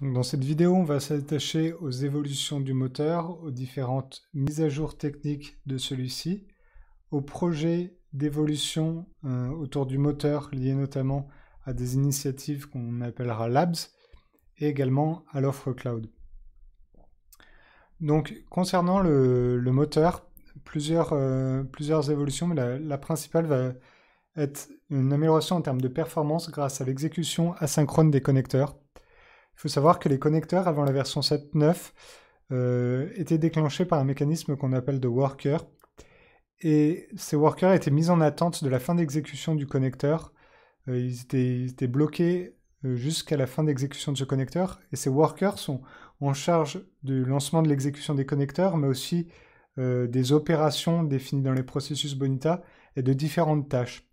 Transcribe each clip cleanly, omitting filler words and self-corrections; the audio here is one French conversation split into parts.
Donc dans cette vidéo, on va s'attacher aux évolutions du moteur, aux différentes mises à jour techniques de celui-ci, aux projets d'évolution autour du moteur liés notamment à des initiatives qu'on appellera Labs et également à l'offre cloud. Donc concernant le moteur, plusieurs évolutions, mais la principale va être une amélioration en termes de performance grâce à l'exécution asynchrone des connecteurs. Il faut savoir que les connecteurs avant la version 7.9 étaient déclenchés par un mécanisme qu'on appelle de worker. Et ces workers étaient mis en attente de la fin d'exécution du connecteur. Ils étaient bloqués jusqu'à la fin d'exécution de ce connecteur. Et ces workers sont en charge du lancement de l'exécution des connecteurs, mais aussi des opérations définies dans les processus Bonita et de différentes tâches.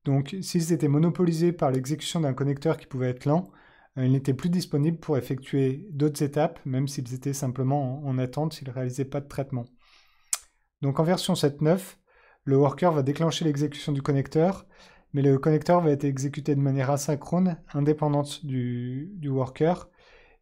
Donc s'ils étaient monopolisés par l'exécution d'un connecteur qui pouvait être lent, ils n'étaient plus disponibles pour effectuer d'autres étapes, même s'ils étaient simplement en attente, s'ils ne réalisaient pas de traitement. Donc en version 7.9, le worker va déclencher l'exécution du connecteur, mais le connecteur va être exécuté de manière asynchrone, indépendante du worker,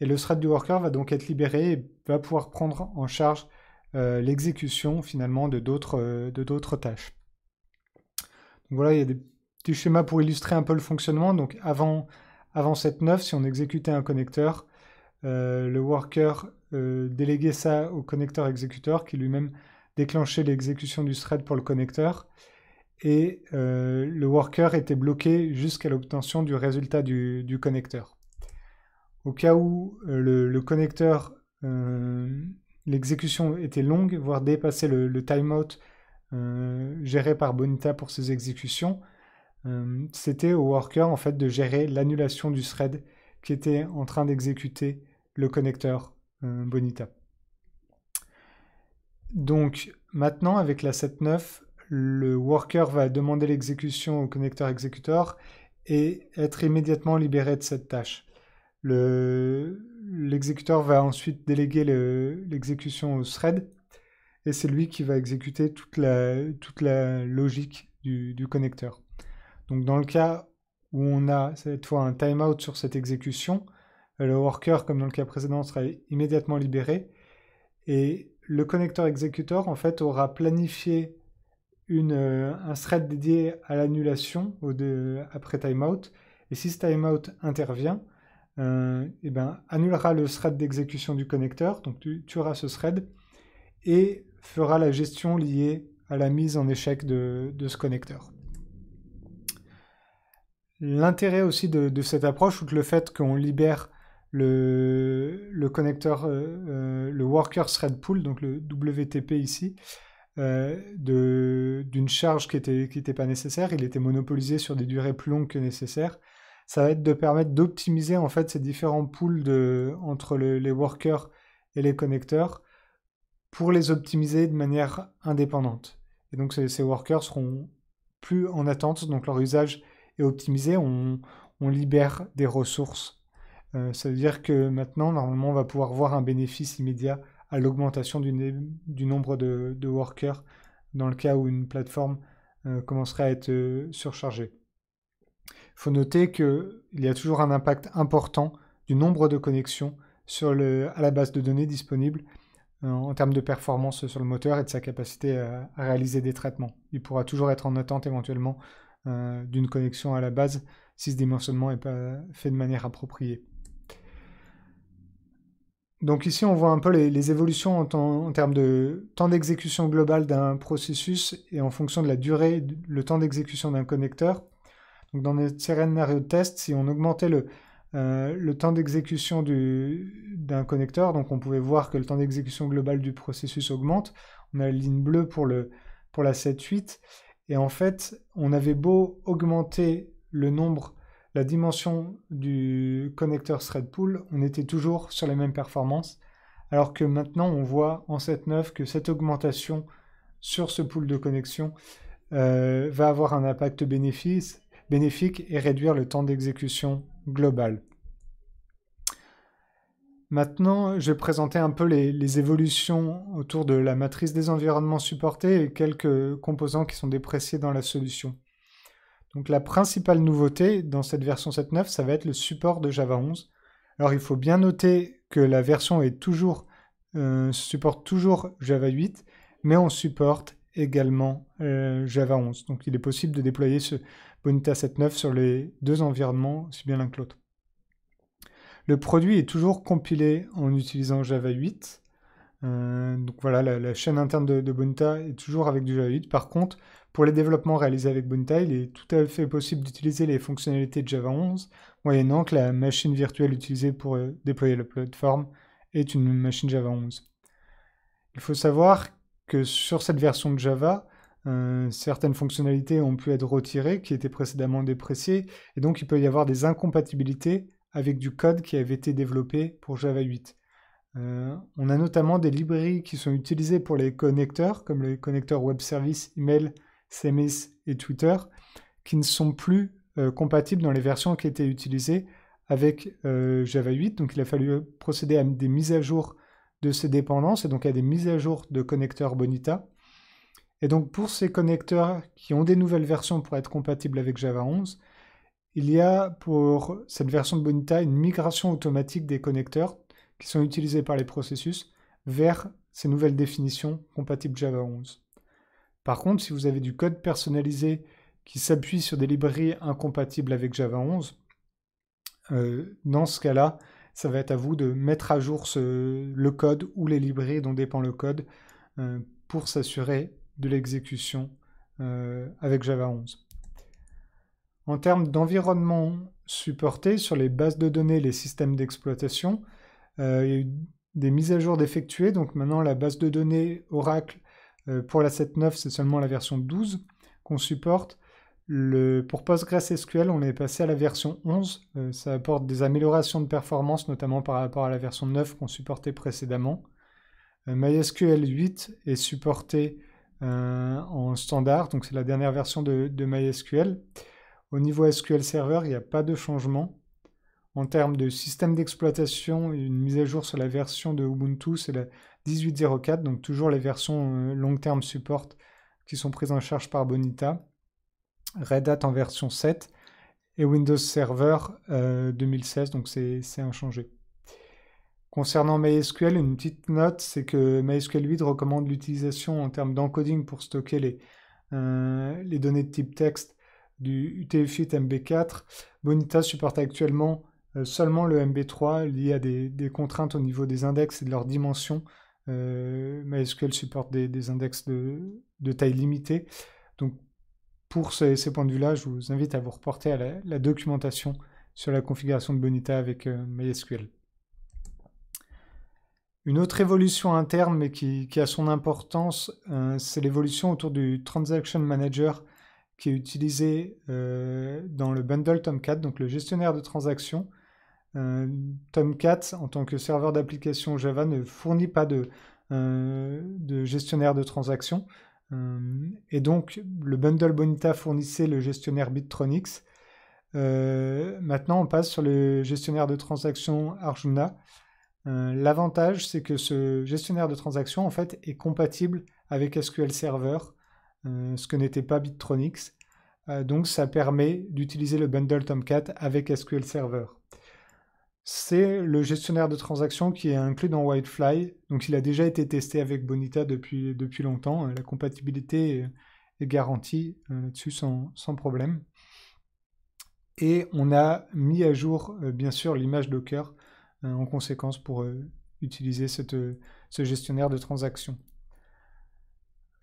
et le thread du worker va donc être libéré et va pouvoir prendre en charge l'exécution finalement de d'autres tâches. Donc voilà, il y a des petits schémas pour illustrer un peu le fonctionnement. Donc avant 7.9, si on exécutait un connecteur, le worker déléguait ça au connecteur exécuteur qui lui-même déclenchait l'exécution du thread pour le connecteur. Et le worker était bloqué jusqu'à l'obtention du résultat du connecteur. Au cas où le connecteur, l'exécution était longue, voire dépassait le timeout géré par Bonita pour ses exécutions, c'était au worker en fait de gérer l'annulation du thread qui était en train d'exécuter le connecteur Bonita. Donc maintenant avec la 7.9, le worker va demander l'exécution au connecteur exécuteur et être immédiatement libéré de cette tâche. L'exécuteur va ensuite déléguer l'exécution au thread et c'est lui qui va exécuter toute la logique du connecteur. Donc dans le cas où on a cette fois un timeout sur cette exécution, le worker, comme dans le cas précédent, sera immédiatement libéré et le connecteur exécuteur en fait aura planifié un thread dédié à l'annulation après timeout, et si ce timeout intervient, annulera le thread d'exécution du connecteur, donc tu tueras ce thread et fera la gestion liée à la mise en échec de ce connecteur. L'intérêt aussi de cette approche, outre le fait qu'on libère le connecteur, le worker thread pool, donc le WTP ici, d'une charge qui était pas nécessaire, il était monopolisé sur des durées plus longues que nécessaire. Ça va être de permettre d'optimiser en fait ces différents pools entre les workers et les connecteurs pour les optimiser de manière indépendante. Et donc ces workers seront plus en attente, donc leur usage est optimisé, on libère des ressources. Ça veut dire que maintenant, normalement, on va pouvoir voir un bénéfice immédiat à l'augmentation du nombre de workers dans le cas où une plateforme commencerait à être surchargée. Il faut noter qu'il y a toujours un impact important du nombre de connexions à la base de données disponible en termes de performance sur le moteur et de sa capacité à réaliser des traitements. Il pourra toujours être en attente éventuellement d'une connexion à la base si ce dimensionnement n'est pas fait de manière appropriée. Donc ici, on voit un peu les évolutions en termes de temps d'exécution global d'un processus et en fonction de la durée, le temps d'exécution d'un connecteur. Donc dans notre scénario de test, si on augmentait le temps d'exécution d'un connecteur, donc on pouvait voir que le temps d'exécution global du processus augmente. On a la ligne bleue pour la 7.8. Et en fait, on avait beau augmenter la dimension du connecteur thread pool, on était toujours sur les mêmes performances, alors que maintenant on voit en 7.9 que cette augmentation sur ce pool de connexion va avoir un impact bénéfique et réduire le temps d'exécution global. Maintenant, je vais présenter un peu les évolutions autour de la matrice des environnements supportés et quelques composants qui sont dépréciés dans la solution. Donc la principale nouveauté dans cette version 7.9, ça va être le support de Java 11. Alors il faut bien noter que la version est supporte toujours Java 8, mais on supporte également Java 11. Donc il est possible de déployer ce Bonita 7.9 sur les deux environnements, aussi bien l'un que l'autre. Le produit est toujours compilé en utilisant Java 8. Donc voilà, la chaîne interne de Bonita est toujours avec du Java 8. Par contre, pour les développements réalisés avec Bonita, il est tout à fait possible d'utiliser les fonctionnalités de Java 11, moyennant que la machine virtuelle utilisée pour déployer la plateforme est une machine Java 11. Il faut savoir que sur cette version de Java, certaines fonctionnalités ont pu être retirées, qui étaient précédemment dépréciées, et donc il peut y avoir des incompatibilités avec du code qui avait été développé pour Java 8. On a notamment des librairies qui sont utilisées pour les connecteurs, comme les connecteurs web service, email, CMS et Twitter, qui ne sont plus compatibles dans les versions qui étaient utilisées avec Java 8. Donc il a fallu procéder à des mises à jour de ces dépendances et donc à des mises à jour de connecteurs Bonita. Et donc pour ces connecteurs qui ont des nouvelles versions pour être compatibles avec Java 11, il y a pour cette version de Bonita une migration automatique des connecteurs qui sont utilisés par les processus vers ces nouvelles définitions compatibles Java 11. Par contre, si vous avez du code personnalisé qui s'appuie sur des librairies incompatibles avec Java 11, dans ce cas-là, ça va être à vous de mettre à jour le code ou les librairies dont dépend le code pour s'assurer de l'exécution avec Java 11. En termes d'environnement supporté sur les bases de données, les systèmes d'exploitation, il y a eu des mises à jour d'effectuer. Donc maintenant, la base de données Oracle pour la 7.9, c'est seulement la version 12 qu'on supporte. Pour PostgreSQL, on est passé à la version 11. Ça apporte des améliorations de performance, notamment par rapport à la version 9 qu'on supportait précédemment. MySQL 8 est supporté en standard, donc c'est la dernière version de MySQL. Au niveau SQL Server, il n'y a pas de changement. En termes de système d'exploitation, une mise à jour sur la version de Ubuntu, c'est la 18.04, donc toujours les versions long term support qui sont prises en charge par Bonita. Red Hat en version 7 et Windows Server 2016, donc c'est inchangé. Concernant MySQL, une petite note, c'est que MySQL 8 recommande l'utilisation en termes d'encoding pour stocker les données de type texte du UTF-8 MB4. Bonita supporte actuellement seulement le MB3 lié à des contraintes au niveau des index et de leur dimension. MySQL supporte des index de taille limitée. Donc pour ces points de vue-là, je vous invite à vous reporter à la documentation sur la configuration de Bonita avec MySQL. Une autre évolution interne, mais qui a son importance, c'est l'évolution autour du Transaction Manager qui est utilisé dans le bundle Tomcat, donc le gestionnaire de transactions. Tomcat, en tant que serveur d'application Java, ne fournit pas de gestionnaire de transactions. Et donc, le bundle Bonita fournissait le gestionnaire Bitronix. Maintenant, on passe sur le gestionnaire de transactions Arjuna. L'avantage, c'est que ce gestionnaire de transactions, en fait, est compatible avec SQL Server, ce que n'était pas Bitronix. Donc, ça permet d'utiliser le bundle Tomcat avec SQL Server. C'est le gestionnaire de transactions qui est inclus dans Whitefly. Donc, il a déjà été testé avec Bonita depuis longtemps. La compatibilité est garantie là-dessus sans problème. Et on a mis à jour, bien sûr, l'image Docker en conséquence pour utiliser ce gestionnaire de transactions.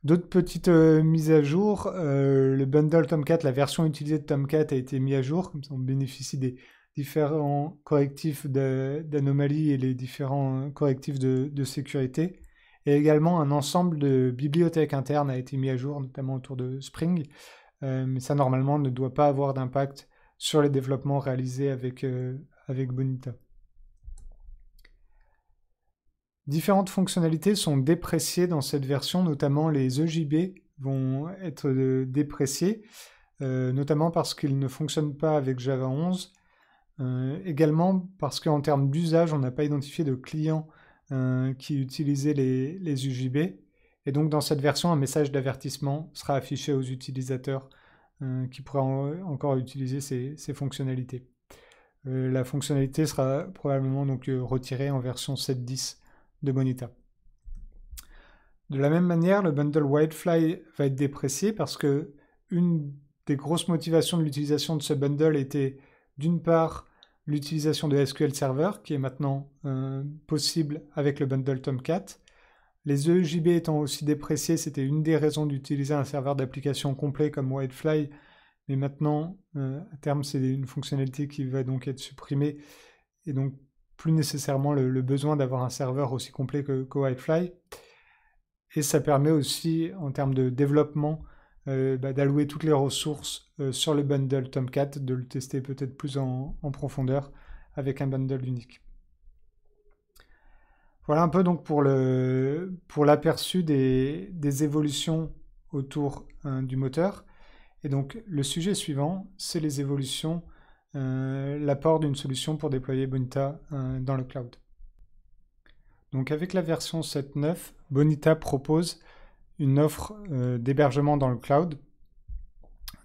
D'autres petites mises à jour, le bundle Tomcat, la version utilisée de Tomcat a été mise à jour, comme ça on bénéficie des différents correctifs d'anomalies et les différents correctifs de sécurité. Et également un ensemble de bibliothèques internes a été mis à jour, notamment autour de Spring, mais ça normalement ne doit pas avoir d'impact sur les développements réalisés avec Bonita. Différentes fonctionnalités sont dépréciées dans cette version, notamment les EJB vont être dépréciés, notamment parce qu'ils ne fonctionnent pas avec Java 11, également parce qu'en termes d'usage, on n'a pas identifié de client qui utilisait les UJB, et donc dans cette version, un message d'avertissement sera affiché aux utilisateurs qui pourraient encore utiliser ces fonctionnalités. la fonctionnalité sera probablement donc retirée en version 7.10 de Bonita. De la même manière, le bundle Wildfly va être déprécié parce que une des grosses motivations de l'utilisation de ce bundle était d'une part l'utilisation de SQL Server qui est maintenant possible avec le bundle Tomcat. Les EEJB étant aussi dépréciés, c'était une des raisons d'utiliser un serveur d'application complet comme Wildfly, mais maintenant, à terme, c'est une fonctionnalité qui va donc être supprimée et donc plus nécessairement le besoin d'avoir un serveur aussi complet que Wildfly. Et ça permet aussi, en termes de développement, d'allouer toutes les ressources sur le bundle Tomcat, de le tester peut-être plus en profondeur avec un bundle unique. Voilà un peu donc pour l'aperçu des évolutions autour du moteur. Et donc le sujet suivant, c'est les évolutions, l'apport d'une solution pour déployer Bonita dans le cloud. Donc avec la version 7.9, Bonita propose une offre d'hébergement dans le cloud.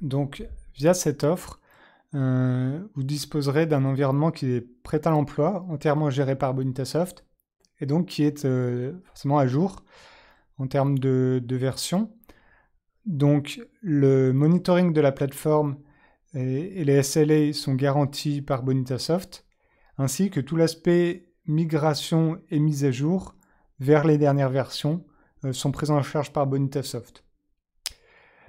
Donc via cette offre, vous disposerez d'un environnement qui est prêt à l'emploi, entièrement géré par BonitaSoft, et donc qui est forcément à jour en termes de version. Donc le monitoring de la plateforme et les SLA sont garantis par BonitaSoft, ainsi que tout l'aspect migration et mise à jour vers les dernières versions sont pris en charge par BonitaSoft.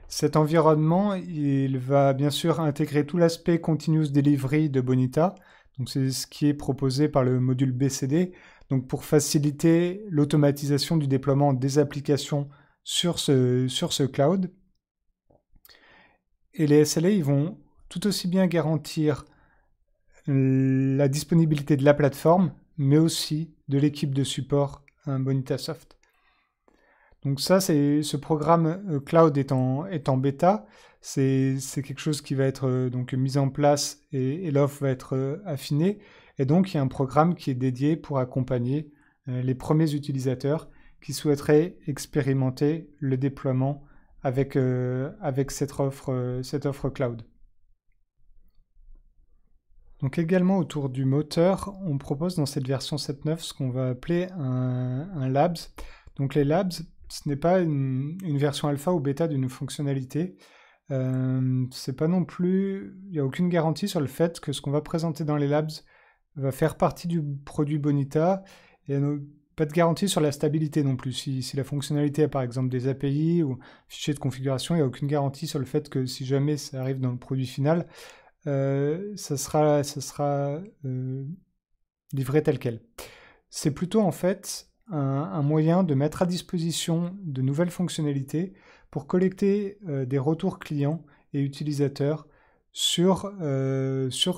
Cet environnement, il va bien sûr intégrer tout l'aspect Continuous Delivery de Bonita, donc c'est ce qui est proposé par le module BCD, donc pour faciliter l'automatisation du déploiement des applications sur ce cloud. Et les SLA, ils vont tout aussi bien garantir la disponibilité de la plateforme, mais aussi de l'équipe de support BonitaSoft. Donc ça, ce programme cloud est en bêta. C'est quelque chose qui va être donc mis en place et l'offre va être affinée. Et donc, il y a un programme qui est dédié pour accompagner les premiers utilisateurs qui souhaiteraient expérimenter le déploiement avec cette offre cloud. Donc également autour du moteur, on propose dans cette version 7.9 ce qu'on va appeler un Labs. Donc les Labs, ce n'est pas une version alpha ou bêta d'une fonctionnalité. C'est pas non plus, il n'y a aucune garantie sur le fait que ce qu'on va présenter dans les Labs va faire partie du produit Bonita. Et pas de garantie sur la stabilité non plus. Si la fonctionnalité a par exemple des API ou fichiers de configuration, il n'y a aucune garantie sur le fait que si jamais ça arrive dans le produit final, ça sera livré tel quel. C'est plutôt en fait un moyen de mettre à disposition de nouvelles fonctionnalités pour collecter des retours clients et utilisateurs sur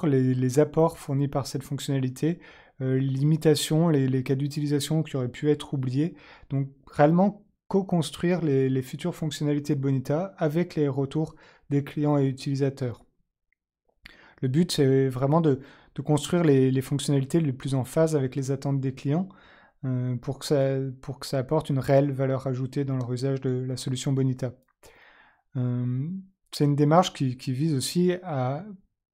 les apports fournis par cette fonctionnalité, limitations, les cas d'utilisation qui auraient pu être oubliés. Donc réellement co-construire les futures fonctionnalités de Bonita avec les retours des clients et utilisateurs. Le but, c'est vraiment de construire les fonctionnalités les plus en phase avec les attentes des clients pour que ça apporte une réelle valeur ajoutée dans leur usage de la solution Bonita. C'est une démarche qui vise aussi à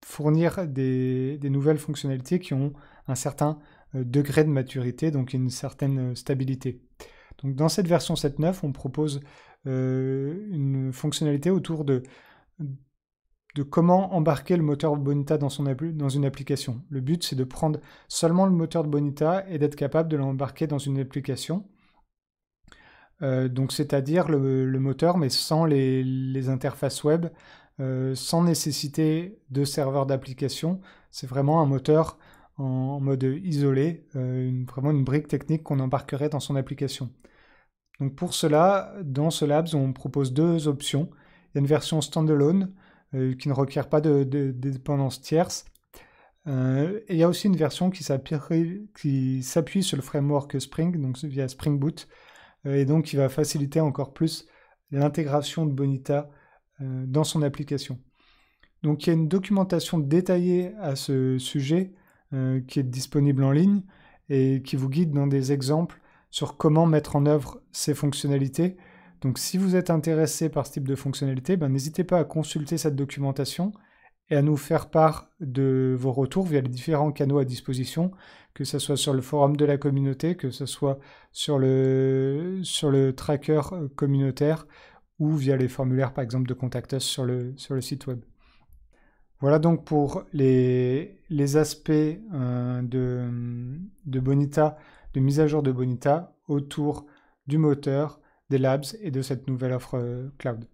fournir des nouvelles fonctionnalités qui ont un certain degré de maturité, donc une certaine stabilité. Donc dans cette version 7.9, on propose une fonctionnalité autour de comment embarquer le moteur Bonita dans une application. Le but, c'est de prendre seulement le moteur de Bonita et d'être capable de l'embarquer dans une application. Donc c'est-à-dire le moteur, mais sans les interfaces web, sans nécessité de serveur d'application. C'est vraiment un moteur en mode isolé, vraiment une brique technique qu'on embarquerait dans son application. Donc pour cela, dans ce Labs, on propose deux options. Il y a une version standalone qui ne requiert pas de dépendance tierce. Et il y a aussi une version qui s'appuie sur le framework Spring, donc via Spring Boot, et donc qui va faciliter encore plus l'intégration de Bonita dans son application. Donc il y a une documentation détaillée à ce sujet qui est disponible en ligne et qui vous guide dans des exemples sur comment mettre en œuvre ces fonctionnalités. Donc si vous êtes intéressé par ce type de fonctionnalité, n'hésitez pas à consulter cette documentation et à nous faire part de vos retours via les différents canaux à disposition, que ce soit sur le forum de la communauté, que ce soit sur le tracker communautaire ou via les formulaires par exemple de Contact Us sur le site web. Voilà donc pour les aspects de Bonita, de mise à jour de Bonita autour du moteur, des labs et de cette nouvelle offre cloud.